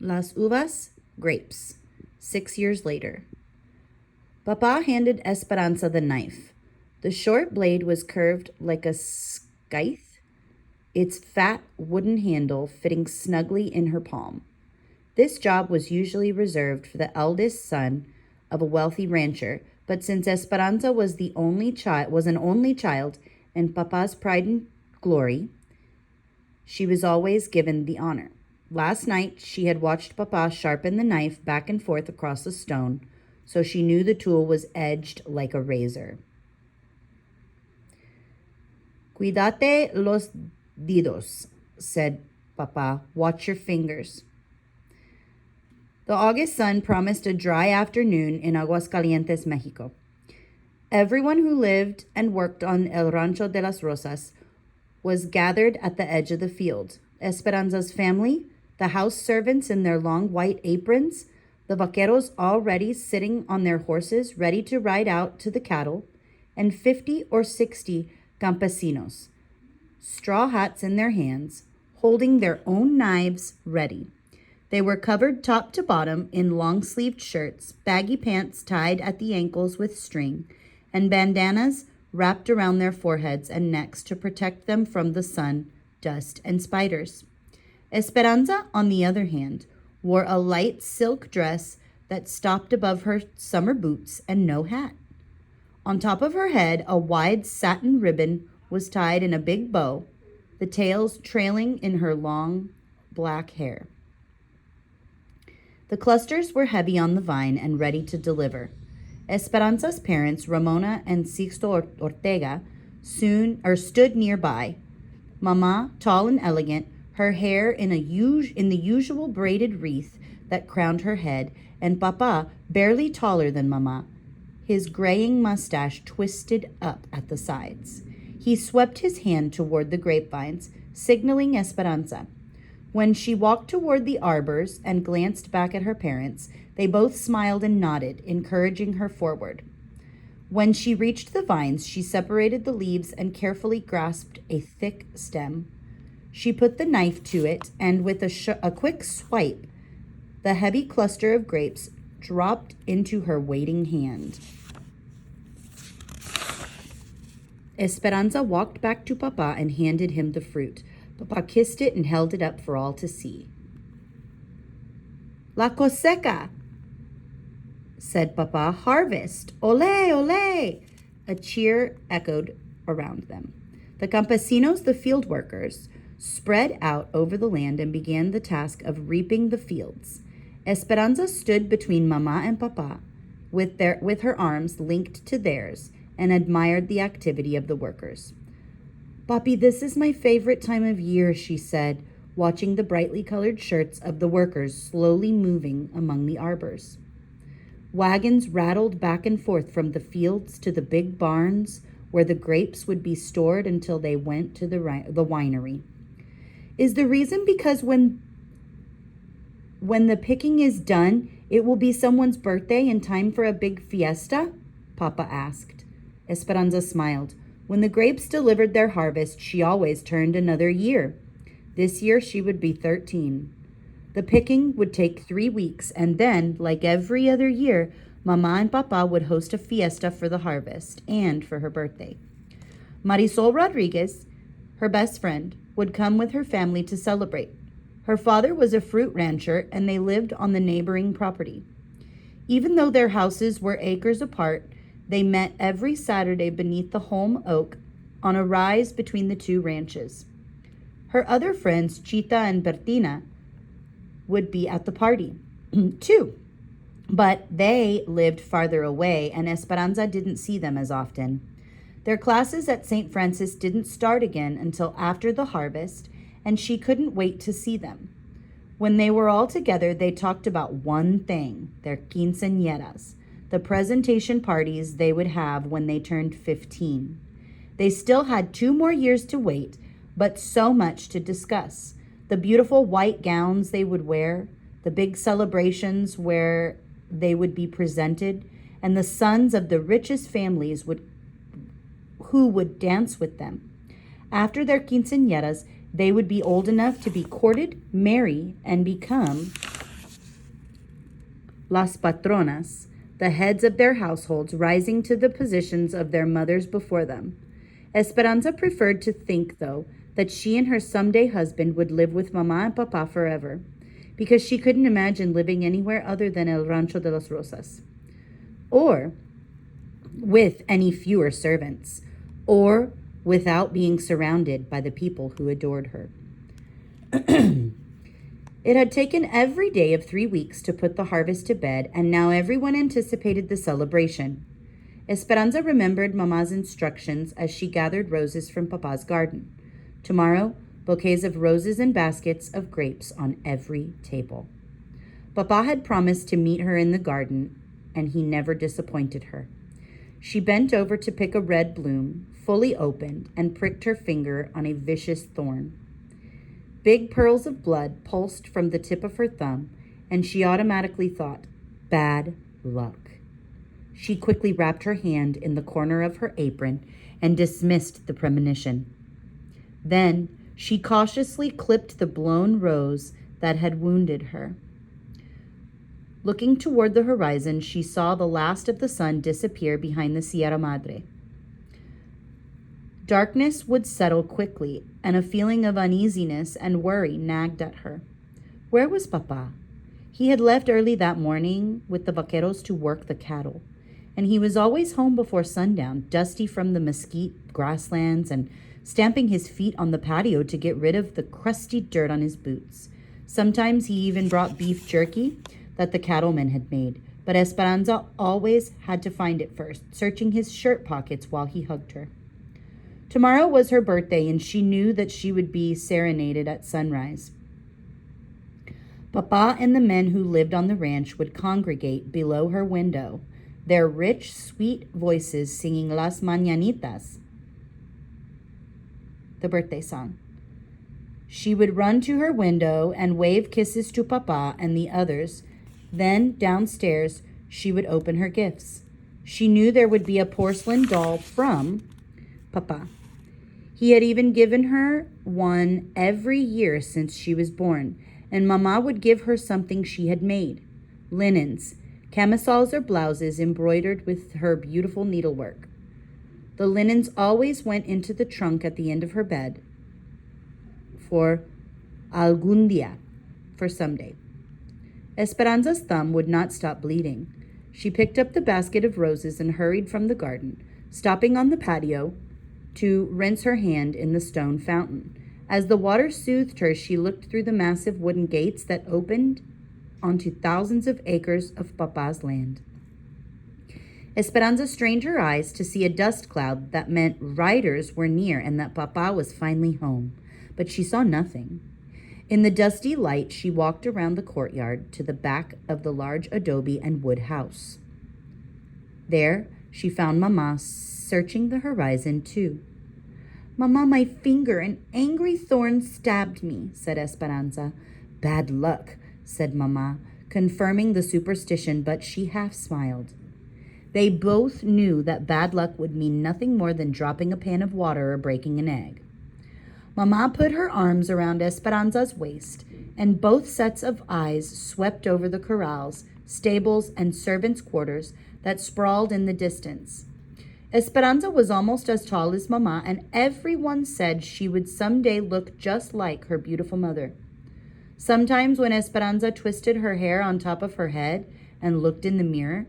Las uvas, grapes. 6 years later. Papa handed Esperanza the knife. The short blade was curved like a scythe, its fat wooden handle fitting snugly in her palm. This job was usually reserved for the eldest son of a wealthy rancher, but since Esperanza was an only child and Papa's pride and glory, she was always given the honor. Last night she had watched Papa sharpen the knife back and forth across the stone, so she knew the tool was edged like a razor. Cuídate los dedos, said Papa. Watch your fingers. The August sun promised a dry afternoon in Aguascalientes, Mexico. Everyone who lived and worked on El Rancho de las Rosas was gathered at the edge of the field. Esperanza's family, the house servants in their long white aprons, the vaqueros already sitting on their horses ready to ride out to the cattle, and 50 or 60 campesinos, straw hats in their hands, holding their own knives ready. They were covered top to bottom in long-sleeved shirts, baggy pants tied at the ankles with string, and bandanas wrapped around their foreheads and necks to protect them from the sun, dust, and spiders. Esperanza, on the other hand, wore a light silk dress that stopped above her summer boots and no hat. On top of her head, a wide satin ribbon was tied in a big bow, the tails trailing in her long black hair. The clusters were heavy on the vine and ready to deliver. Esperanza's parents, Ramona and Sixto Ortega, stood nearby. Mama, tall and elegant, her hair in the usual braided wreath that crowned her head, and Papa, barely taller than Mama, his graying mustache twisted up at the sides. He swept his hand toward the grapevines, signaling Esperanza. When she walked toward the arbors and glanced back at her parents, they both smiled and nodded, encouraging her forward. When she reached the vines, she separated the leaves and carefully grasped a thick stem. She put the knife to it, and with a quick swipe, the heavy cluster of grapes dropped into her waiting hand. Esperanza walked back to Papa and handed him the fruit. Papa kissed it and held it up for all to see. La cosecha, said Papa. Harvest. Ole, ole. A cheer echoed around them. The campesinos, the field workers, spread out over the land and began the task of reaping the fields. Esperanza stood between Mama and Papa with her arms linked to theirs and admired the activity of the workers. Papi, this is my favorite time of year, she said, watching the brightly colored shirts of the workers slowly moving among the arbors. Wagons rattled back and forth from the fields to the big barns where the grapes would be stored until they went to the winery. Is the reason because when the picking is done, it will be someone's birthday in time for a big fiesta? Papa asked. Esperanza smiled. When the grapes delivered their harvest, she always turned another year. This year she would be 13. The picking would take 3 weeks, and then, like every other year, Mama and Papa would host a fiesta for the harvest and for her birthday. Marisol Rodriguez, her best friend, would come with her family to celebrate. Her father was a fruit rancher, and they lived on the neighboring property. Even though their houses were acres apart, they met every Saturday beneath the holm oak on a rise between the two ranches. Her other friends, Chita and Bertina, would be at the party, too. But they lived farther away, and Esperanza didn't see them as often. Their classes at St. Francis didn't start again until after the harvest, and she couldn't wait to see them. When they were all together, they talked about one thing, their quinceañeras, the presentation parties they would have when they turned 15. They still had 2 more years to wait, but so much to discuss. The beautiful white gowns they would wear, the big celebrations where they would be presented, and the sons of the richest families who would dance with them. After their quinceañeras, they would be old enough to be courted, marry, and become las patronas, the heads of their households, rising to the positions of their mothers before them. Esperanza preferred to think, though, that she and her someday husband would live with Mama and Papa forever, because she couldn't imagine living anywhere other than El Rancho de las Rosas, or with any fewer servants, or without being surrounded by the people who adored her. It had taken every day of 3 weeks to put the harvest to bed, and now everyone anticipated the celebration. Esperanza remembered Mama's instructions as she gathered roses from Papa's garden. Tomorrow, bouquets of roses and baskets of grapes on every table. Papa had promised to meet her in the garden, and he never disappointed her. She bent over to pick a red bloom, fully opened, and pricked her finger on a vicious thorn. Big pearls of blood pulsed from the tip of her thumb, and she automatically thought, bad luck. She quickly wrapped her hand in the corner of her apron and dismissed the premonition. Then she cautiously clipped the blown rose that had wounded her. Looking toward the horizon, she saw the last of the sun disappear behind the Sierra Madre. Darkness would settle quickly, and a feeling of uneasiness and worry nagged at her. Where was Papa? He had left early that morning with the vaqueros to work the cattle, and he was always home before sundown, dusty from the mesquite grasslands and stamping his feet on the patio to get rid of the crusty dirt on his boots. Sometimes he even brought beef jerky that the cattlemen had made, but Esperanza always had to find it first, searching his shirt pockets while he hugged her. Tomorrow was her birthday, and she knew that she would be serenaded at sunrise. Papa and the men who lived on the ranch would congregate below her window, their rich, sweet voices singing Las Mañanitas, the birthday song. She would run to her window and wave kisses to Papa and the others. Then, downstairs, she would open her gifts. She knew there would be a porcelain doll from Papa. He had even given her one every year since she was born, and Mama would give her something she had made. Linens, camisoles or blouses embroidered with her beautiful needlework. The linens always went into the trunk at the end of her bed for algún día, for someday. Esperanza's thumb would not stop bleeding. She picked up the basket of roses and hurried from the garden, stopping on the patio to rinse her hand in the stone fountain. As the water soothed her, she looked through the massive wooden gates that opened onto thousands of acres of Papa's land. Esperanza strained her eyes to see a dust cloud that meant riders were near and that Papa was finally home, but she saw nothing. In the dusty light, she walked around the courtyard to the back of the large adobe and wood house. There, she found Mama searching the horizon too. Mama, my finger, an angry thorn stabbed me, said Esperanza. Bad luck, said Mama, confirming the superstition, but she half smiled. They both knew that bad luck would mean nothing more than dropping a pan of water or breaking an egg. Mama put her arms around Esperanza's waist, and both sets of eyes swept over the corrals, stables, and servants' quarters that sprawled in the distance. Esperanza was almost as tall as Mama, and everyone said she would someday look just like her beautiful mother. Sometimes when Esperanza twisted her hair on top of her head and looked in the mirror,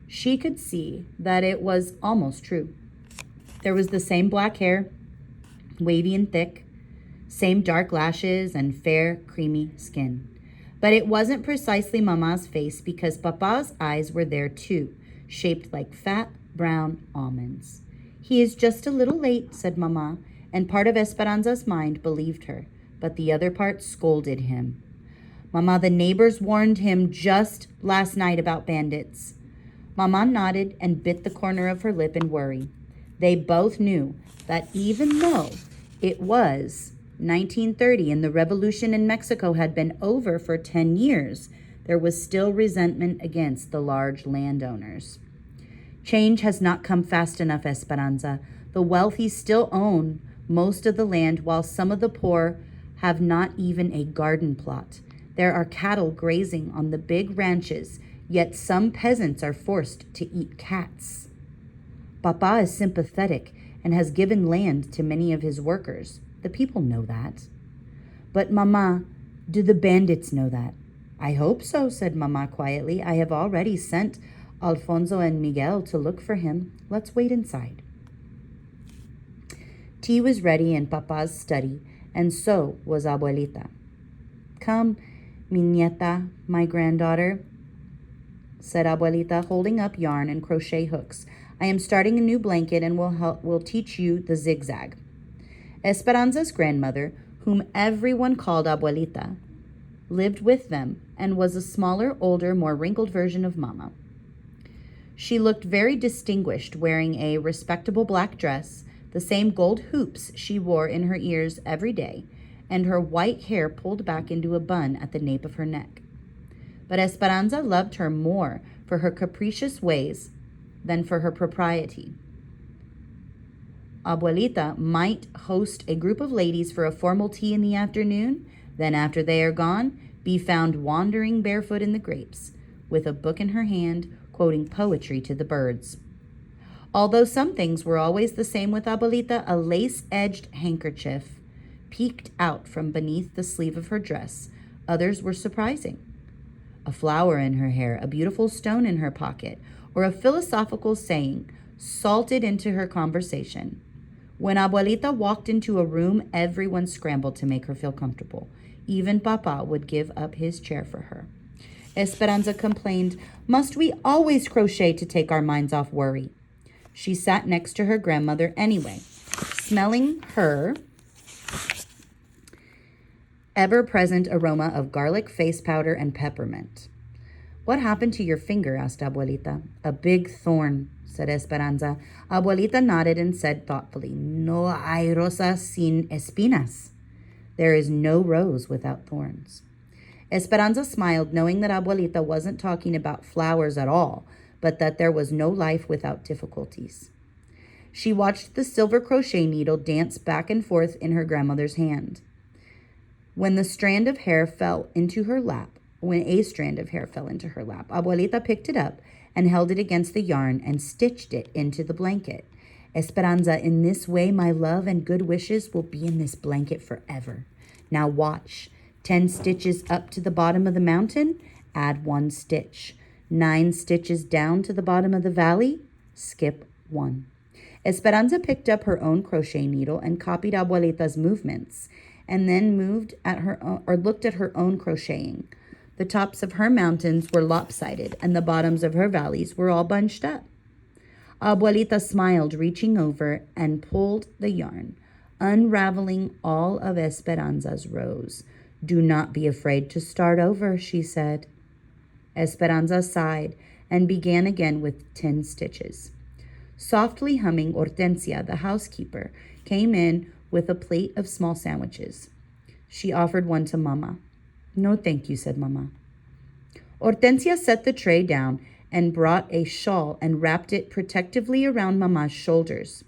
she could see that it was almost true. There was the same black hair, wavy and thick, same dark lashes and fair, creamy skin. But it wasn't precisely Mama's face because Papa's eyes were there too, shaped like fat, brown almonds. He is just a little late, said Mama, and part of Esperanza's mind believed her, but the other part scolded him. Mama, the neighbors warned him just last night about bandits. Mama nodded and bit the corner of her lip in worry. They both knew that even though it was 1930 and the revolution in Mexico had been over for 10 years, there was still resentment against the large landowners. Change has not come fast enough, Esperanza. The wealthy still own most of the land, while some of the poor have not even a garden plot. There are cattle grazing on the big ranches, Yet some peasants are forced to eat cats. Papa is sympathetic and has given land to many of his workers. The people know that. But Mama, do the bandits know that? I hope so, said Mama quietly. I have already sent Alfonso and Miguel to look for him. Let's wait inside. Tea was ready in Papa's study, and so was Abuelita. Come, mi nieta, my granddaughter, said Abuelita, holding up yarn and crochet hooks. I am starting a new blanket and will teach you the zigzag. Esperanza's grandmother, whom everyone called Abuelita, lived with them and was a smaller, older, more wrinkled version of Mama. She looked very distinguished, wearing a respectable black dress, the same gold hoops she wore in her ears every day, and her white hair pulled back into a bun at the nape of her neck. But Esperanza loved her more for her capricious ways than for her propriety. Abuelita might host a group of ladies for a formal tea in the afternoon, then after they are gone, be found wandering barefoot in the grapes, with a book in her hand, quoting poetry to the birds. Although some things were always the same with Abuelita, a lace-edged handkerchief peeked out from beneath the sleeve of her dress. Others were surprising. A flower in her hair, a beautiful stone in her pocket, or a philosophical saying salted into her conversation. When Abuelita walked into a room, everyone scrambled to make her feel comfortable. Even Papa would give up his chair for her. Esperanza complained, "Must we always crochet to take our minds off worry?" She sat next to her grandmother anyway, smelling her ever-present aroma of garlic, face powder, and peppermint. "What happened to your finger?" asked Abuelita. "A big thorn," said Esperanza. Abuelita nodded and said thoughtfully, "No hay rosa sin espinas." There is no rose without thorns. Esperanza smiled, knowing that Abuelita wasn't talking about flowers at all, but that there was no life without difficulties. She watched the silver crochet needle dance back and forth in her grandmother's hand. When a strand of hair fell into her lap, Abuelita picked it up and held it against the yarn and stitched it into the blanket. "Esperanza, in this way, my love and good wishes will be in this blanket forever. Now watch. 10 stitches up to the bottom of the mountain, add 1 stitch. 9 stitches down to the bottom of the valley, skip 1. Esperanza picked up her own crochet needle and copied Abuelita's movements, and then looked at her own crocheting. The tops of her mountains were lopsided, and the bottoms of her valleys were all bunched up. Abuelita smiled, reaching over and pulled the yarn, unraveling all of Esperanza's rows. "Do not be afraid to start over," she said. Esperanza sighed and began again with 10 stitches. Softly humming, Hortensia, the housekeeper, came in with a plate of small sandwiches. She offered one to Mama. "No, thank you," said Mama. Hortensia set the tray down and brought a shawl and wrapped it protectively around Mama's shoulders.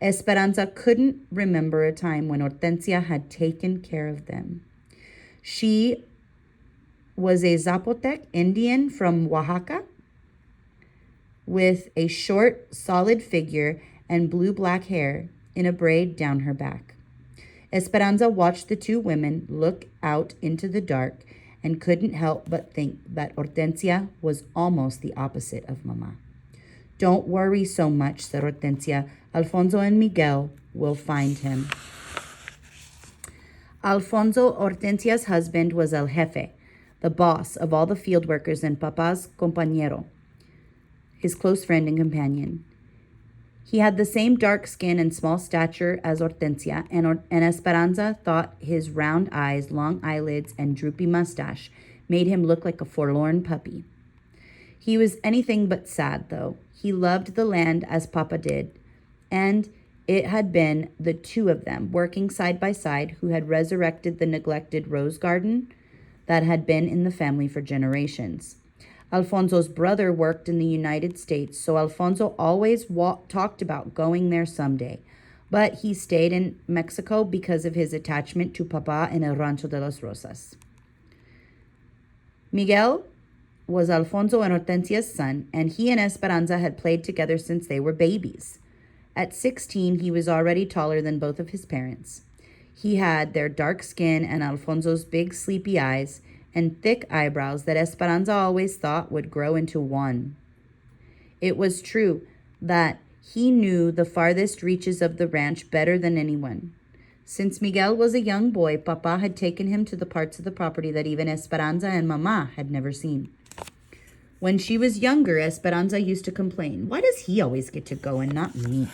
Esperanza couldn't remember a time when Hortensia had taken care of them. She was a Zapotec Indian from Oaxaca with a short, solid figure and blue-black hair in a braid down her back. Esperanza watched the two women look out into the dark and couldn't help but think that Hortensia was almost the opposite of Mama. "Don't worry so much," said Hortensia. "Alfonso and Miguel will find him." Alfonso, Hortensia's husband, was el jefe, the boss of all the field workers and Papa's compañero, his close friend and companion. He had the same dark skin and small stature as Hortensia, and Esperanza thought his round eyes, long eyelids, and droopy mustache made him look like a forlorn puppy. He was anything but sad, though. He loved the land as Papa did, and it had been the two of them, working side by side, who had resurrected the neglected rose garden that had been in the family for generations. Alfonso's brother worked in the United States, so Alfonso always talked about going there someday. But he stayed in Mexico because of his attachment to Papa in El Rancho de las Rosas. Miguel was Alfonso and Hortensia's son, and he and Esperanza had played together since they were babies. At 16, he was already taller than both of his parents. He had their dark skin and Alfonso's big sleepy eyes and thick eyebrows that Esperanza always thought would grow into one. It was true that he knew the farthest reaches of the ranch better than anyone. Since Miguel was a young boy, Papa had taken him to the parts of the property that even Esperanza and Mama had never seen. When she was younger, Esperanza used to complain, "Why does he always get to go and not me?"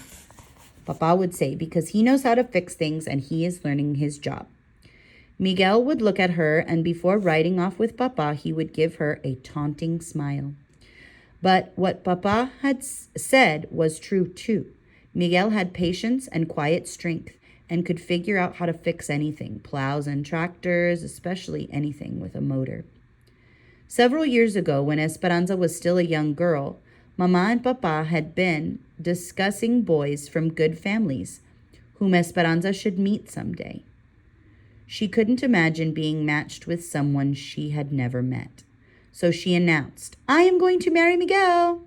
Papa would say, "Because he knows how to fix things and he is learning his job." Miguel would look at her, and before riding off with Papa, he would give her a taunting smile. But what Papa had said was true too. Miguel had patience and quiet strength and could figure out how to fix anything, plows and tractors, especially anything with a motor. Several years ago, when Esperanza was still a young girl, Mama and Papa had been discussing boys from good families whom Esperanza should meet someday. She couldn't imagine being matched with someone she had never met. So she announced, "I am going to marry Miguel."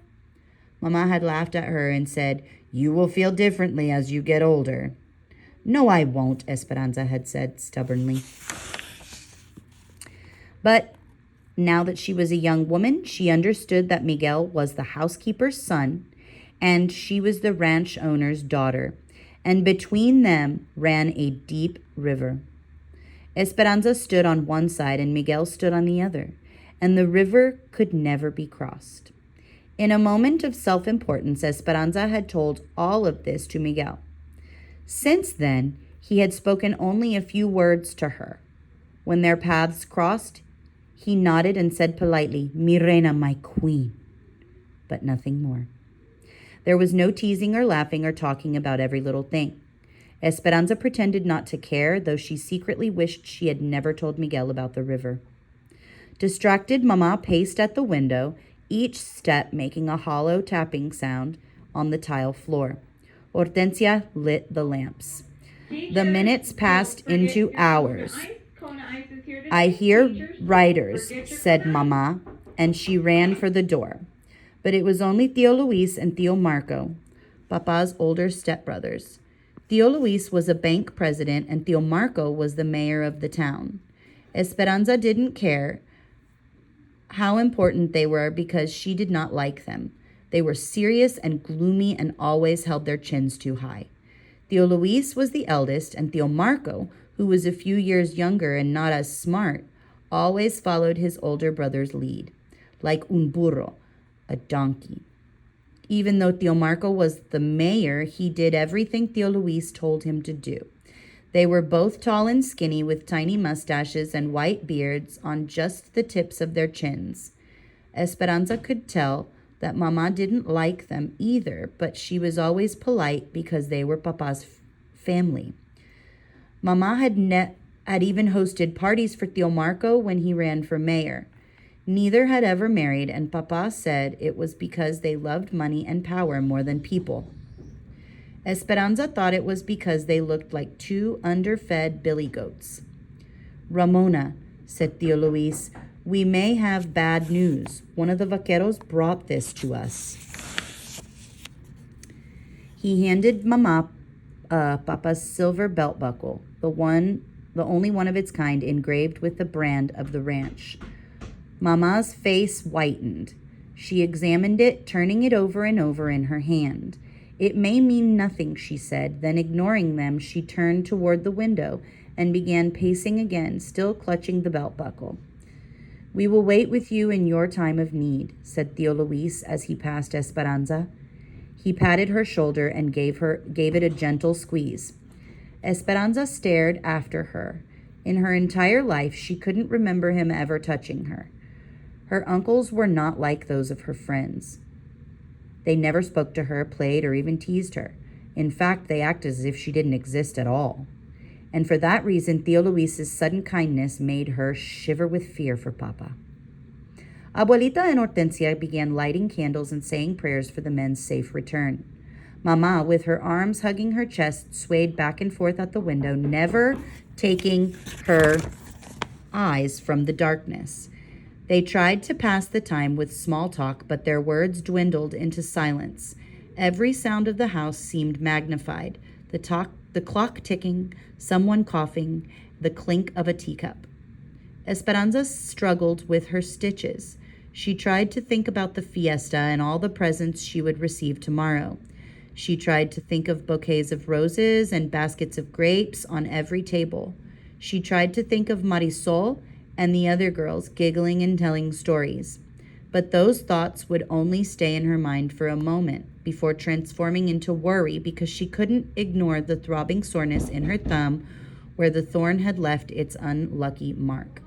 Mama had laughed at her and said, "You will feel differently as you get older." "No, I won't," Esperanza had said stubbornly. But now that she was a young woman, she understood that Miguel was the housekeeper's son and she was the ranch owner's daughter, and between them ran a deep river. Esperanza stood on one side and Miguel stood on the other, and the river could never be crossed. In a moment of self-importance, Esperanza had told all of this to Miguel. Since then, he had spoken only a few words to her. When their paths crossed, he nodded and said politely, "Mi reina, my queen," but nothing more. There was no teasing or laughing or talking about every little thing. Esperanza pretended not to care, though she secretly wished she had never told Miguel about the river. Distracted, Mama paced at the window, each step making a hollow tapping sound on the tile floor. Hortensia lit the lamps. The minutes passed into hours. "I hear riders," said Mama, and she ran for the door. But it was only Tío Luis and Tío Marco, Papa's older stepbrothers. Tío Luis was a bank president and Tío Marco was the mayor of the town. Esperanza didn't care how important they were because she did not like them. They were serious and gloomy and always held their chins too high. Tío Luis was the eldest, and Tío Marco, who was a few years younger and not as smart, always followed his older brother's lead, like un burro, a donkey. Even though Tío Marco was the mayor, he did everything Tío Luis told him to do. They were both tall and skinny with tiny mustaches and white beards on just the tips of their chins. Esperanza could tell that Mama didn't like them either, but she was always polite because they were Papa's family. Mama had even hosted parties for Tío Marco when he ran for mayor. Neither had ever married, and Papa said it was because they loved money and power more than people. Esperanza thought it was because they looked like two underfed billy goats. "Ramona," said Tío Luis, "we may have bad news. One of the vaqueros brought this to us." He handed Mama Papa's silver belt buckle, the only one of its kind engraved with the brand of the ranch. Mama's face whitened. She examined it, turning it over and over in her hand. "It may mean nothing," she said. Then, ignoring them, she turned toward the window and began pacing again, still clutching the belt buckle. "We will wait with you in your time of need," said Tío Luis as he passed Esperanza. He patted her shoulder and gave it a gentle squeeze. Esperanza stared after her. In her entire life, she couldn't remember him ever touching her. Her uncles were not like those of her friends. They never spoke to her, played, or even teased her. In fact, they acted as if she didn't exist at all. And for that reason, Tío Luis's sudden kindness made her shiver with fear for Papa. Abuelita and Hortensia began lighting candles and saying prayers for the men's safe return. Mama, with her arms hugging her chest, swayed back and forth at the window, never taking her eyes from the darkness. They tried to pass the time with small talk, but their words dwindled into silence. Every sound of the house seemed magnified. The clock ticking, someone coughing, the clink of a teacup. Esperanza struggled with her stitches. She tried to think about the fiesta and all the presents she would receive tomorrow. She tried to think of bouquets of roses and baskets of grapes on every table. She tried to think of Marisol and the other girls giggling and telling stories. But those thoughts would only stay in her mind for a moment before transforming into worry because she couldn't ignore the throbbing soreness in her thumb where the thorn had left its unlucky mark.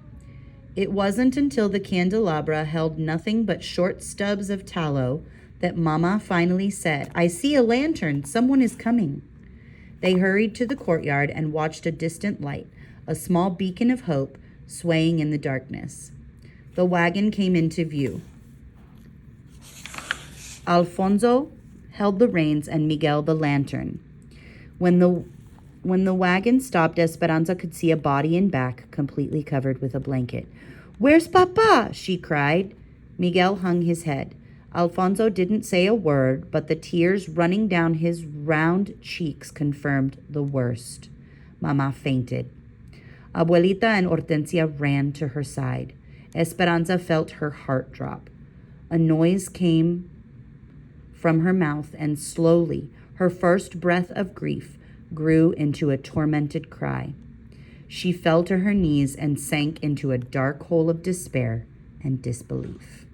It wasn't until the candelabra held nothing but short stubs of tallow that Mama finally said, "I see a lantern. Someone is coming." They hurried to the courtyard and watched a distant light, a small beacon of hope, swaying in the darkness. The wagon came into view. Alfonso held the reins and Miguel the lantern. When the wagon stopped, Esperanza could see a body in back, completely covered with a blanket. "Where's Papa?" she cried. Miguel hung his head. Alfonso didn't say a word, but the tears running down his round cheeks confirmed the worst. Mama fainted. Abuelita and Hortensia ran to her side. Esperanza felt her heart drop. A noise came from her mouth, and slowly, her first breath of grief grew into a tormented cry. She fell to her knees and sank into a dark hole of despair and disbelief.